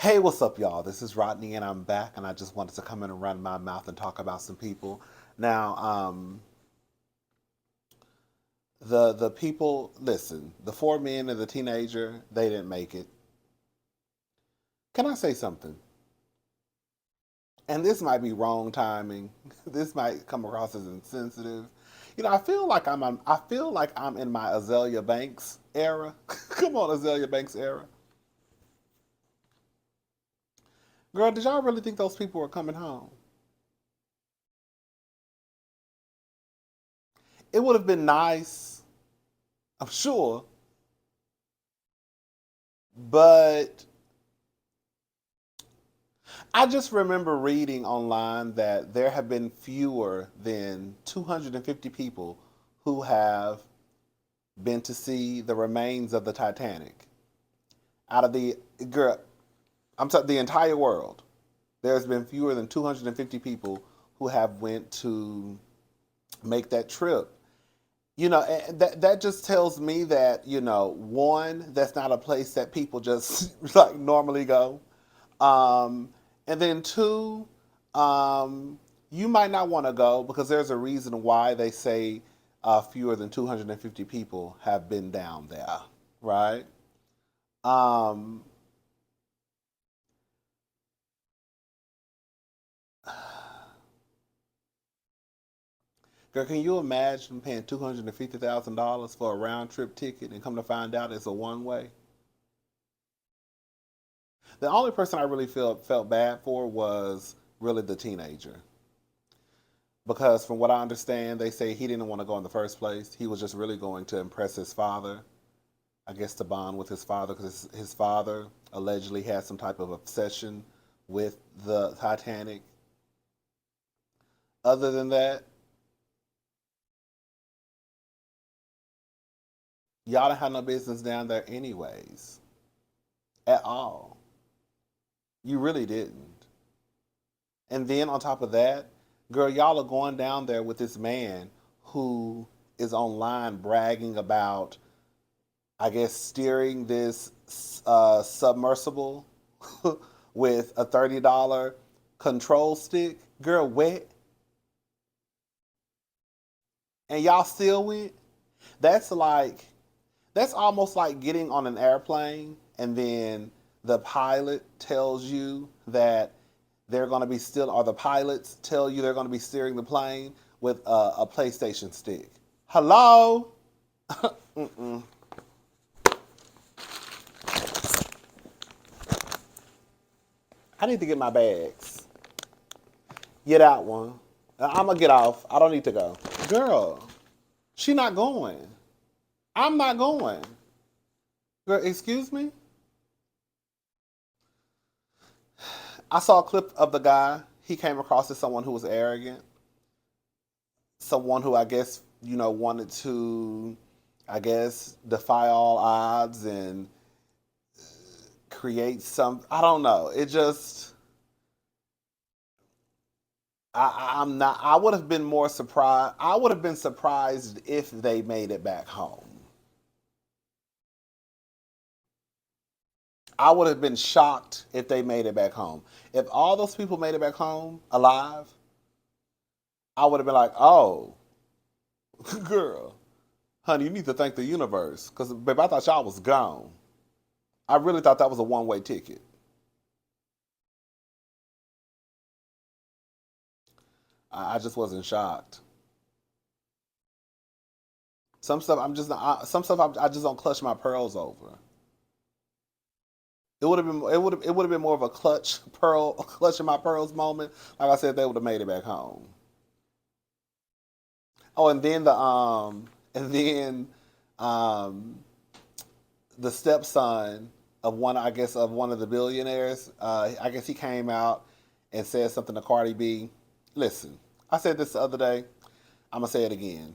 Hey, what's up, y'all? This is Rodney, and I'm back, and I just wanted to come in and run my mouth and talk about some people. Now, the people, listen, the four men and the teenager, they didn't make it. Can I say something? And this might be wrong timing. This might come across as insensitive. I feel like I'm in my Azalea Banks era. Come on, Azalea Banks era. Girl, did y'all really think those people were coming home? It would have been nice, I'm sure, but I just remember reading online that there have been fewer than 250 people who have been to see the remains of the Titanic. Out of the girl, I'm sorry, the entire world, there's been fewer than 250 people who have went to make that trip. That just tells me that one, that's not a place that people just like normally go. Um, and then two, you might not want to go because there's a reason why they say fewer than 250 people have been down there, right? Um, Girl, can you imagine paying $250,000 for a round trip ticket and come to find out it's a one way? The only person I really felt bad for was really the teenager. Because from what I understand, they say he didn't want to go in the first place. He was just really going to impress his father. I guess to bond with his father because his father allegedly had some type of obsession with the Titanic. Other than that, y'all don't have no business down there anyways. At all. You really didn't. And then on top of that, girl, y'all are going down there with this man who is online bragging about, I guess, steering this submersible with a $30 control stick. Girl, wet. And y'all still went? That's like, that's almost like getting on an airplane and then the pilot tells you that they're going to be still, or the pilots tell you they're going to be steering the plane with a PlayStation stick. Hello? Mm-mm. I need to get my bags. Get out one. I'm going to get off. I don't need to go. Girl, she not going. I'm not going. Girl, excuse me? I saw a clip of the guy. He came across as someone who was arrogant, someone who I guess wanted to, I guess, defy all odds and create some. I don't know. It just. I'm not. I would have been more surprised. I would have been surprised if they made it back home. I would have been shocked if they made it back home. If all those people made it back home alive, I would have been like, "Oh, girl, honey, you need to thank the universe because, babe, I thought y'all was gone. I really thought that was a one-way ticket. I just wasn't shocked. Some stuff I'm just not. Some stuff I just don't clutch my pearls over. It would have been more of a clutching my pearls moment. Like I said, they would have made it back home. Oh, and then um the stepson of one, I guess, of one of the billionaires. I guess he came out and said something to Cardi B. Listen, I said this the other day. I'm gonna say it again.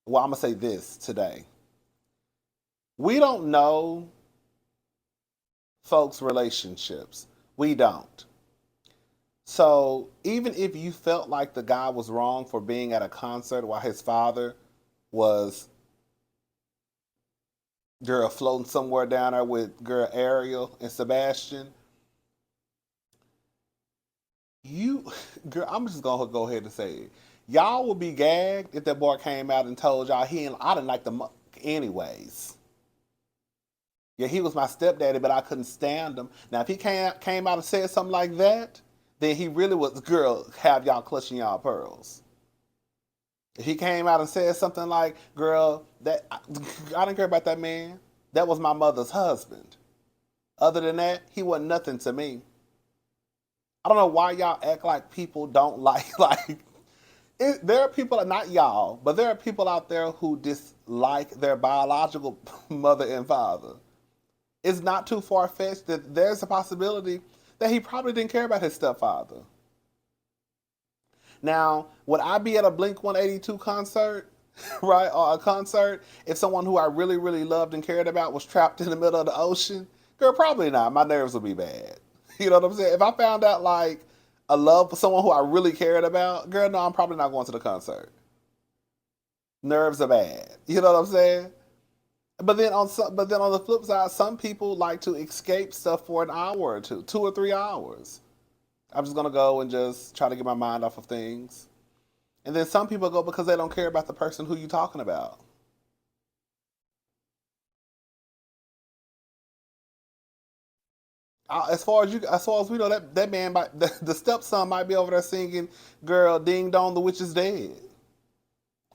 Well, I'm gonna say this today. We don't know folks' relationships. We don't. So even if you felt like the guy was wrong for being at a concert while his father was Girl floating somewhere down there with girl Ariel and Sebastian. You, girl, I'm just gonna go ahead and say it. Y'all would be gagged if that boy came out and told y'all he ain't, I didn't like the anyways. Yeah, he was my stepdaddy, but I couldn't stand him. Now, if he came out and said something like that, then he really was, girl, have y'all clutching y'all pearls. If he came out and said something like, girl, I didn't care about that man. That was my mother's husband. Other than that, he wasn't nothing to me. I don't know why y'all act like people don't like there are people, not y'all, but there are people out there who dislike their biological mother and father. It's not too far fetched that there's a possibility that he probably didn't care about his stepfather. Now, would I be at a Blink 182 concert, right, or a concert if someone who I really, really loved and cared about was trapped in the middle of the ocean? Girl, probably not. My nerves would be bad. You know what I'm saying? If I found out like a love for someone who I really cared about, girl, no, I'm probably not going to the concert. Nerves are bad. You know what I'm saying? But then on the flip side, some people like to escape stuff for an hour or two, 2 or 3 hours. I'm just gonna go and just try to get my mind off of things. And then some people go because they don't care about the person who you're talking about. As far as we know, that man might, the stepson might be over there singing, "Girl, ding dong, the witch is dead."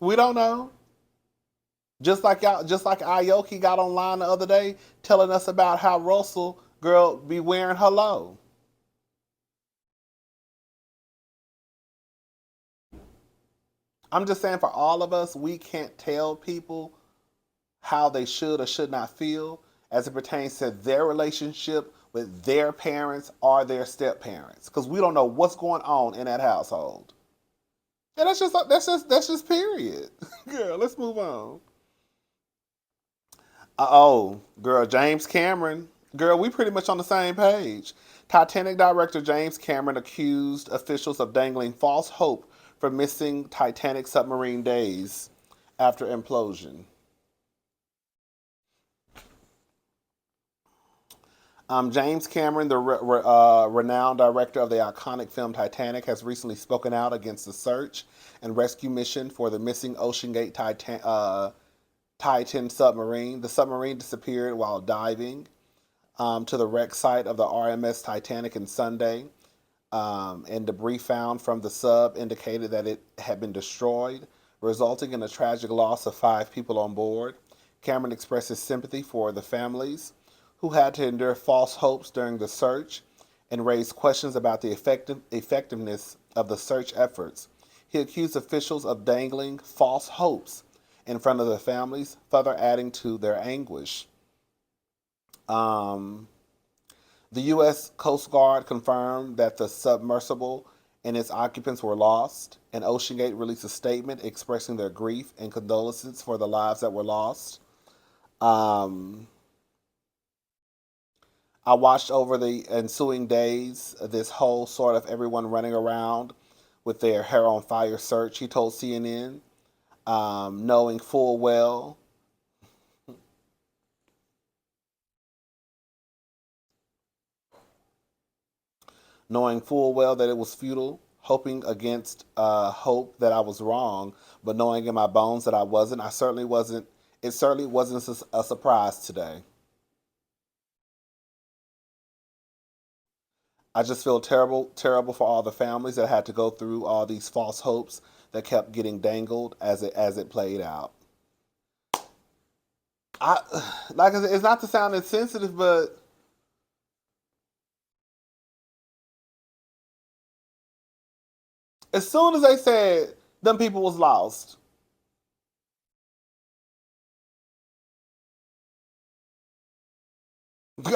We don't know. Just like Aoki got online the other day telling us about how Russell girl be wearing hello. I'm just saying for all of us, we can't tell people how they should or should not feel as it pertains to their relationship with their parents or their step parents because we don't know what's going on in that household. And that's just period. Girl, let's move on. Oh, girl, James Cameron. Girl, we pretty much on the same page. Titanic director James Cameron accused officials of dangling false hope for missing Titanic submarine days after implosion. James Cameron, the renowned director of the iconic film Titanic, has recently spoken out against the search and rescue mission for the missing Ocean Gate Titan submarine. The submarine disappeared while diving to the wreck site of the RMS Titanic on Sunday, and debris found from the sub indicated that it had been destroyed, resulting in a tragic loss of 5 people on board. Cameron expresses sympathy for the families who had to endure false hopes during the search and raised questions about the effectiveness of the search efforts. He accused officials of dangling false hopes in front of the families, further adding to their anguish. Um, the U.S. Coast Guard confirmed that the submersible and its occupants were lost, and OceanGate released a statement expressing their grief and condolences for the lives that were lost. Um, I watched over the ensuing days this whole sort of everyone running around with their hair on fire search, he told CNN, knowing full well that it was futile, hoping against hope that I was wrong, but knowing in my bones that I wasn't. I certainly wasn't. It certainly wasn't a surprise today. I just feel terrible, terrible for all the families that had to go through all these false hopes that kept getting dangled as it played out. I like I said, it's not to sound insensitive, but as soon as they said them people was lost,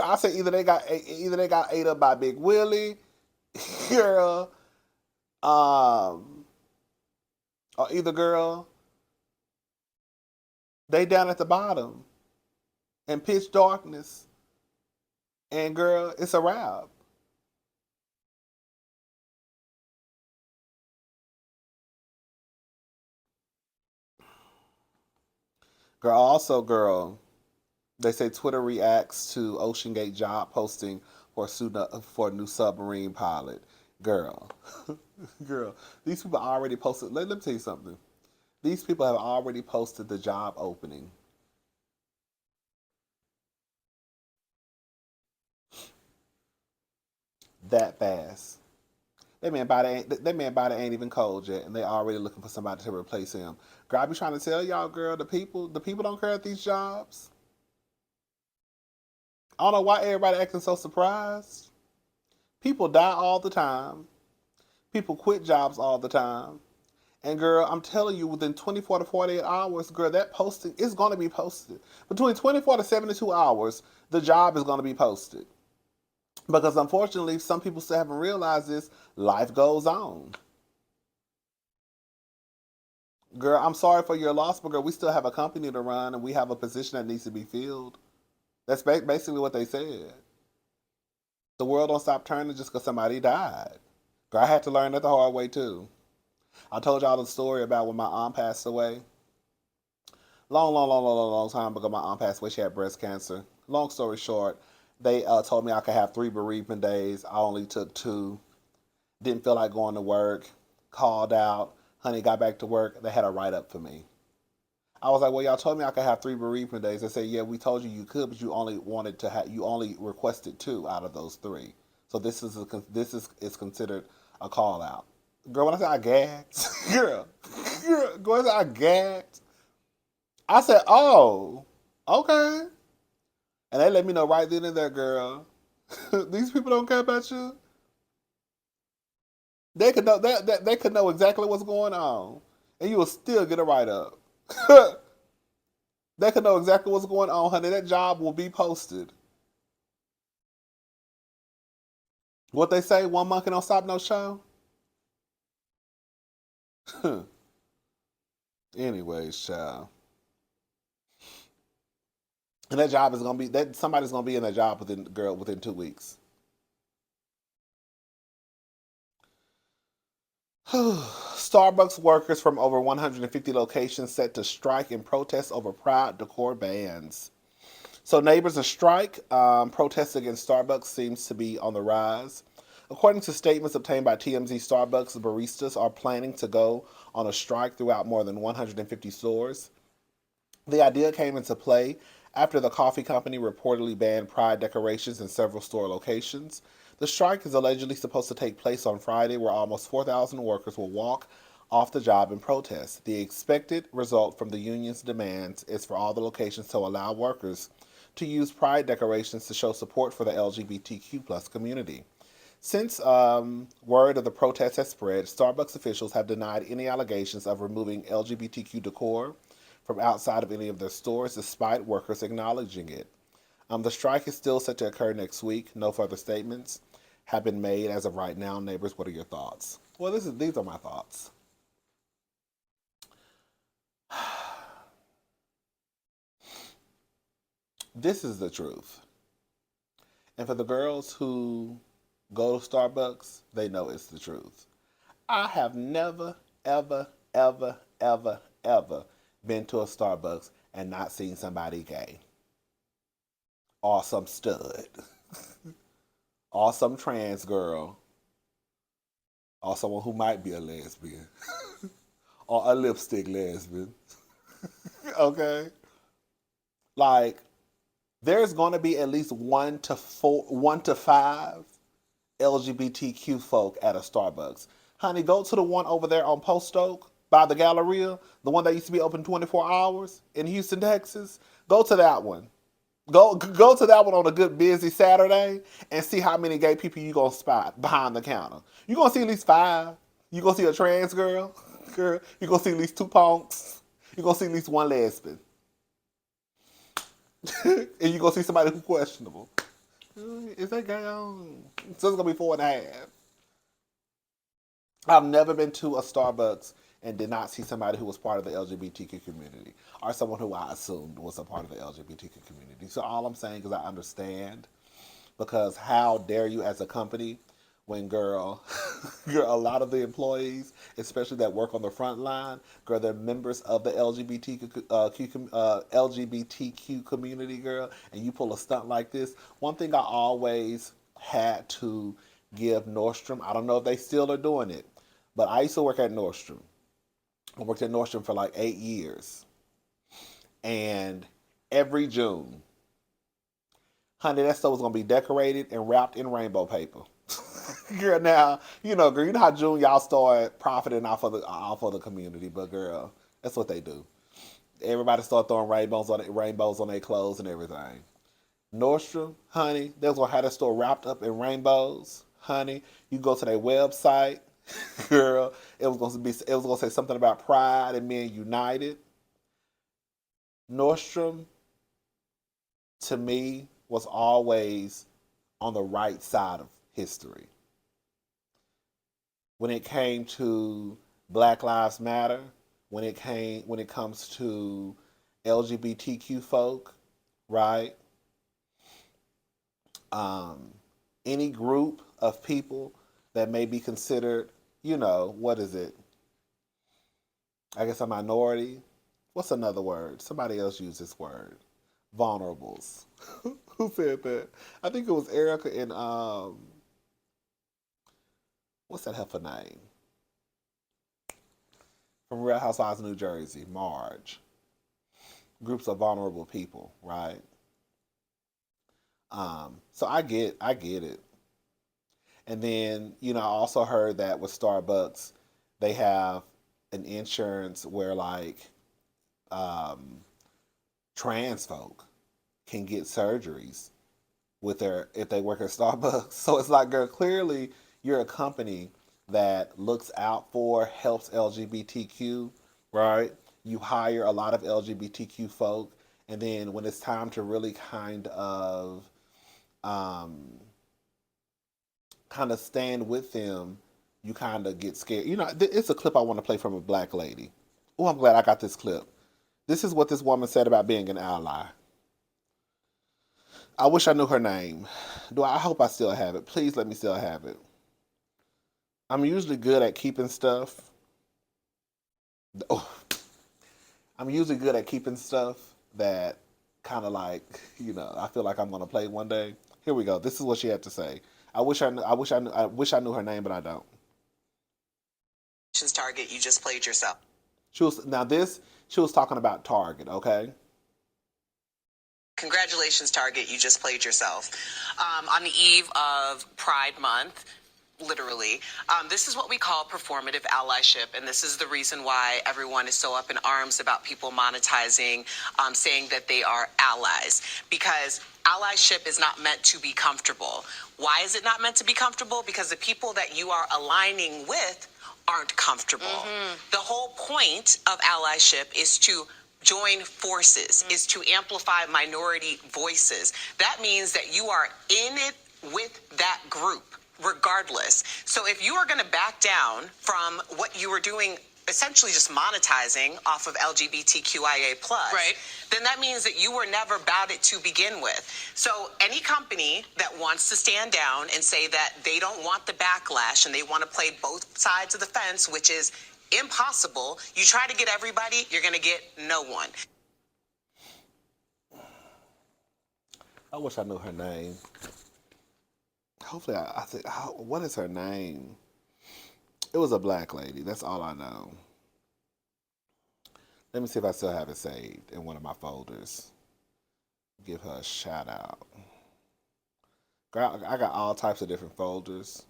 I said either they got ate up by Big Willie, girl, um, or either girl they down at the bottom in pitch darkness, and girl, it's a wrap. Girl, also girl, They say Twitter reacts to OceanGate job posting for a new submarine pilot. Girl, girl, these people already posted. Let me tell you something. These people have already posted the job opening. That fast. That man body ain't even cold yet, and they already looking for somebody to replace him. Girl, I be trying to tell y'all, girl, the people don't care at these jobs. I don't know why everybody acting so surprised. People die all the time. People quit jobs all the time. And girl, I'm telling you, within 24 to 48 hours, girl, that posting is going to be posted. Between 24 to 72 hours, the job is going to be posted. Because unfortunately, some people still haven't realized this. Life goes on. Girl, I'm sorry for your loss, but girl, we still have a company to run and we have a position that needs to be filled. That's basically what they said. The world don't stop turning just because somebody died. Girl, I had to learn that the hard way too. I told y'all the story about when my aunt passed away. Long, long, long, long, long, long time ago, my aunt passed away. She had breast cancer. Long story short, they told me I could have 3 bereavement days. I only took 2. Didn't feel like going to work. Called out. Honey, got back to work. They had a write-up for me. I was like, well, y'all told me I could have 3 bereavement days. They said, yeah, we told you you could, but you only requested 2 out of those 3. So this is considered a call out. Girl, when I said I gagged, girl, when I said I gagged, I said, oh, okay. And they let me know right then and there, girl. These people don't care about you. They could know exactly what's going on, and you will still get a write up. They could know exactly what's going on, honey. That job will be posted. What they say, one monkey don't stop no show. Anyways, child. And that job is gonna be that somebody's gonna be in that job within 2 weeks. Starbucks workers from over 150 locations set to strike in protest over Pride decor bans. So neighbors are strike. Protests against Starbucks seems to be on the rise. According to statements obtained by TMZ, Starbucks baristas are planning to go on a strike throughout more than 150 stores. The idea came into play after the coffee company reportedly banned pride decorations in several store locations. The strike is allegedly supposed to take place on Friday, where almost 4,000 workers will walk off the job in protest. The expected result from the union's demands is for all the locations to allow workers to use pride decorations to show support for the LGBTQ plus community. Since word of the protest has spread, Starbucks officials have denied any allegations of removing LGBTQ decor from outside of any of their stores, despite workers acknowledging it. The strike is still set to occur next week. No further statements have been made as of right now. Neighbors, what are your thoughts? Well, these are my thoughts. This is the truth. And for the girls who go to Starbucks, they know it's the truth. I have never, ever, ever, ever, ever been to a Starbucks and not seen somebody gay. Or some stud. Or some trans girl. Or someone who might be a lesbian. Or a lipstick lesbian. Okay? Like, there's gonna be at least 1 to 5 LGBTQ folk at a Starbucks. Honey, go to the one over there on Post Oak by the Galleria, the one that used to be open 24 hours in Houston, Texas. Go to that one. Go to that one on a good busy Saturday and see how many gay people you gonna spot behind the counter. You gonna see at least 5. You gonna see a trans girl. You gonna see at least 2 punks. You gonna see at least 1 lesbian. And you gonna see somebody who's questionable. Is that gay on? So it's gonna be 4.5. I've never been to a Starbucks and did not see somebody who was part of the LGBTQ community or someone who I assumed was a part of the LGBTQ community. So all I'm saying is I understand, because how dare you as a company when girl, girl, a lot of the employees, especially that work on the front line, girl, they're members of the LGBTQ community, girl, and you pull a stunt like this. One thing I always had to give Nordstrom, I don't know if they still are doing it, but I used to work at Nordstrom. I worked at Nordstrom for like 8 years, and every June, honey, that stuff was gonna be decorated and wrapped in rainbow paper. Girl, now girl, you know how June y'all start profiting off of the community, but girl, that's what they do. Everybody start throwing rainbows on their clothes and everything. Nordstrom, honey, they was gonna have that store wrapped up in rainbows, honey. You go to their website, girl. It was gonna say something about pride and being united. Nordstrom, to me, was always on the right side of history when it came to Black Lives Matter, when it comes to LGBTQ folk, right? Um, any group of people that may be considered, what is it? I guess a minority. What's another word? Somebody else used this word. Vulnerables. Who said that? I think it was Erica and what's that heifer name? From Real Housewives of New Jersey, Marge. Groups of vulnerable people, right? So I get it. And then, I also heard that with Starbucks, they have an insurance where like um, trans folk can get surgeries with their if they work at Starbucks. So it's like, girl, clearly you're a company that looks out for, helps LGBTQ, right? You hire a lot of LGBTQ folk, and then when it's time to really um, kind of stand with them, you kind of get scared. It's a clip I want to play from a black lady. Oh, I'm glad I got this clip. This is what this woman said about being an ally. I wish I knew her name. I hope I still have it. Please let me still have it. I'm usually good at keeping stuff. Oh, I'm usually good at keeping stuff that kind of like, I feel like I'm gonna play one day. Here we go. This is what she had to say. I wish I knew her name, but I don't. Target, you just played yourself. She was talking about Target, okay? Congratulations, Target, you just played yourself. On the eve of Pride Month, literally, this is what we call performative allyship, and this is the reason why everyone is so up in arms about people monetizing, saying that they are allies, because allyship is not meant to be comfortable. Why is it not meant to be comfortable? Because the people that you are aligning with aren't comfortable. The whole point of allyship is to join forces, is to amplify minority voices. That means that you are in it with that group, regardless. So if you are going to back down from what you were doing, essentially just monetizing off of LGBTQIA+, right, then that means that you were never about it to begin with. So any company that wants to stand down and say that they don't want the backlash and they want to play both sides of the fence, which is impossible, you try to get everybody, you're going to get no one. I wish I knew her name. Hopefully, I think, what is her name? It was a black lady. That's all I know. Let me see if I still have it saved in one of my folders. Give her a shout out. Girl, I got all types of different folders.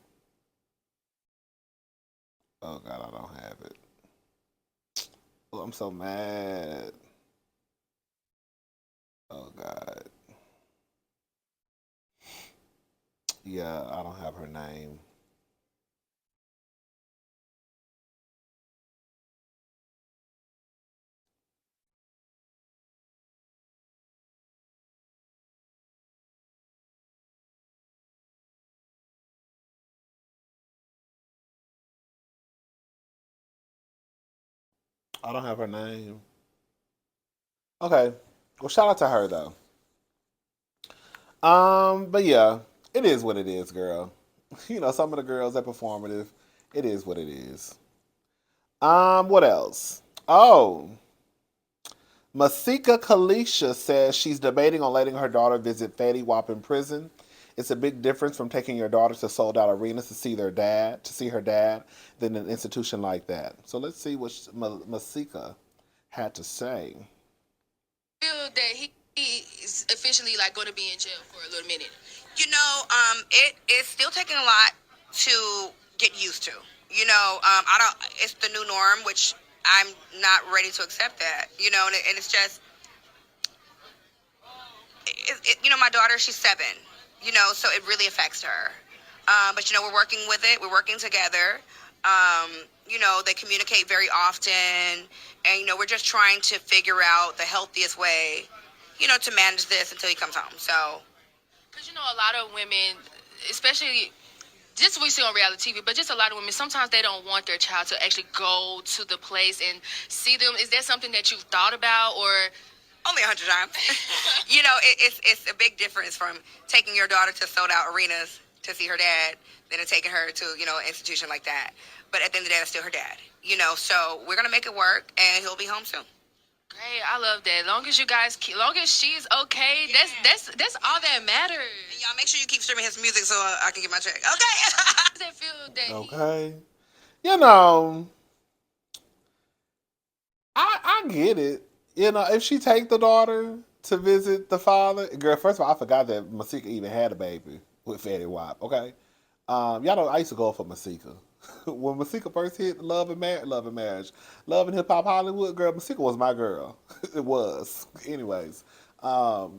Oh, God, I don't have it. Oh, I'm so mad. Oh, God. Yeah, I don't have her name. I don't have her name. Okay. Well, shout out to her, though. But yeah, it is what it is, girl. Some of the girls are performative. It is what it is. What else? Oh, Masika Kalysha says she's debating on letting her daughter visit Fetty Wap in prison. It's a big difference from taking your daughter to sold out arenas to see her dad, than an institution like that. So let's see what Masika had to say. Feel that he is officially like going to be in jail for a little minute. It is still taking a lot to get used to. I don't. It's the new norm, which I'm not ready to accept that. And it's just, my daughter, she's 7. So it really affects her. But we're working with it. We're working together. They communicate very often, and we're just trying to figure out the healthiest way, to manage this until he comes home. So, because a lot of women, especially just we see on reality TV, but just a lot of women, sometimes they don't want their child to actually go to the place and see them. Is that something that you've thought about, or only 100 times? It's a big difference from taking your daughter to sold out arenas to see her dad than to taking her to an institution like that. But at the end of the day, that's still her dad. So we're gonna make it work, and he'll be home soon. Great, I love that. Long as you guys, long as she's okay, yeah. that's all that matters. And y'all make sure you keep streaming his music so I can get my check. Okay. That feel that Okay. I get it. If she take the daughter to visit the father, girl. First of all, I forgot that Masika even had a baby with Fetty Wap. Okay. Y'all know I used to go for Masika. When Masika first hit Love and Marriage, Love and Hip Hop Hollywood, girl, Masika was my girl. It was. Anyways. But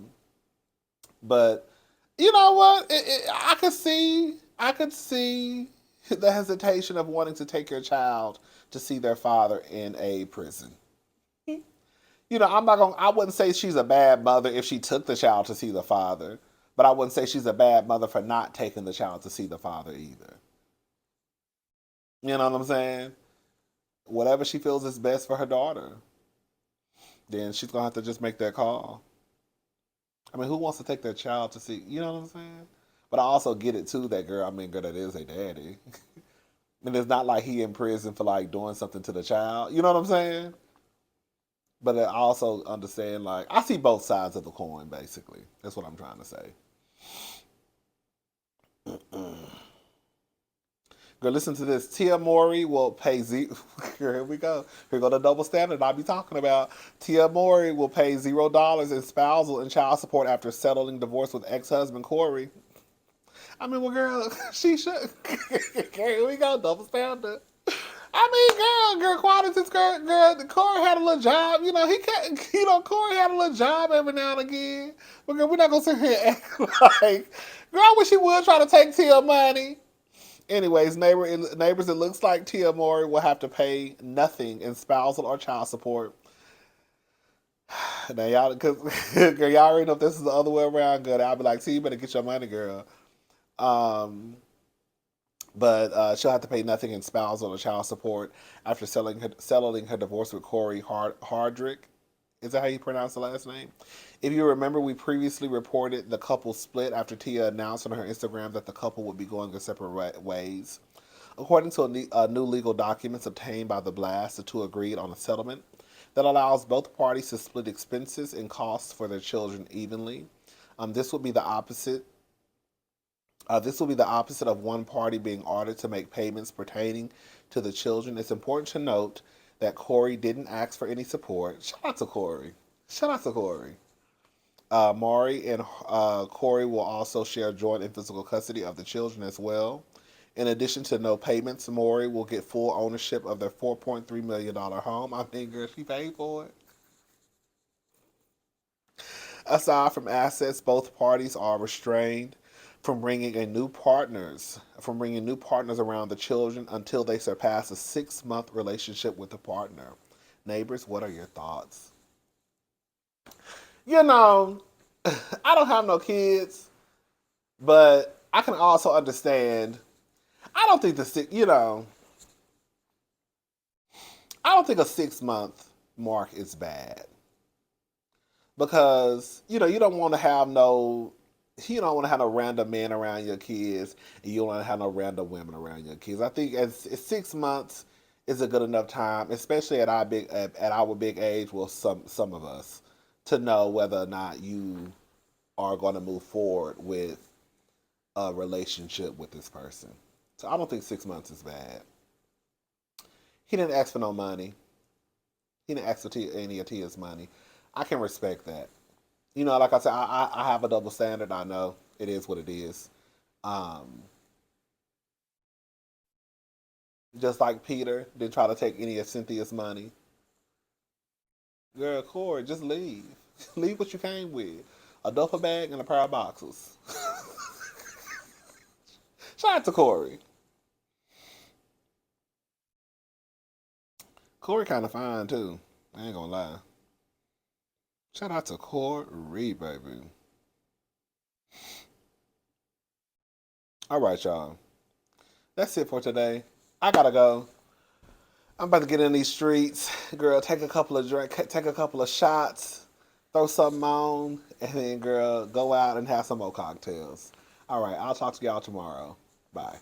you know what? I could see the hesitation of wanting to take your child to see their father in a prison. I wouldn't say she's a bad mother if she took the child to see the father, but I wouldn't say she's a bad mother for not taking the child to see the father either. You know what I'm saying? Whatever she feels is best for her daughter, then she's going to have to just make that call. I mean, who wants to take their child to see, you know what I'm saying? But I also get it too, that girl, that is a daddy. And it's not like he in prison for like doing something to the child. You know what I'm saying? But I also understand, I see both sides of the coin, basically. That's what I'm trying to say. Girl, listen to this. Tia Mowry will pay here we go. Here go the double standard I be talking about. Tia Mowry will pay $0 in spousal and child support after settling divorce with ex-husband Cory. Well, girl, she should. Here we go, double standard. Girl, Quantity's girl, Cory had a little job. He can't, Cory had a little job every now and again. But girl, we're not going to sit here and act like, girl, I wish she would try to take Tia money. Anyways, neighbors, it looks like Tia Mowry will have to pay nothing in spousal or child support. Now, y'all, because girl, y'all already know if this is the other way around, good. I'll be like, see, you better get your money, girl. But she'll have to pay nothing in spousal or child support after settling her divorce with Cory Hardrict. Is that how you pronounce the last name? If you remember, we previously reported the couple split after Tia announced on her Instagram that the couple would be going their separate ways. According to new legal documents obtained by The Blast, the two agreed on a settlement that allows both parties to split expenses and costs for their children evenly. This will be the opposite. This will be the opposite of one party being ordered to make payments pertaining to the children. It's important to note that Cory didn't ask for any support. Shout out to Cory. Mowry and Cory will also share joint and physical custody of the children as well. In addition to no payments, Mowry will get full ownership of their $4.3 million home. Girl, she paid for it. Aside from assets, both parties are restrained from bringing new partners around the children until they surpass a 6-month relationship with the partner. Neighbors, what are your thoughts? I don't have no kids, but I can also understand. I don't think a 6-month mark is bad, because you don't want to have no you don't want to have no random men around your kids, and you don't want to have no random women around your kids. I think as 6 months is a good enough time, especially at our big age. Well, some of us to know whether or not you are going to move forward with a relationship with this person. So I don't think 6 months is bad. He didn't ask for no money. He didn't ask for any of Tia's money. I can respect that. You know, like I said, I have a double standard. I know it is what it is. Um, just like Peter didn't try to take any of Cynthia's money. Girl, Corey, just leave. Leave what you came with. A duffel bag and a pair of boxers. Shout out to Corey. Corey kind of fine too. I ain't gonna lie. Shout out to Corey, baby. All right, y'all. That's it for today. I gotta go. I'm about to get in these streets, girl. Take a couple of take a couple of shots, throw something on, and then, girl, go out and have some more cocktails. All right, I'll talk to y'all tomorrow. Bye.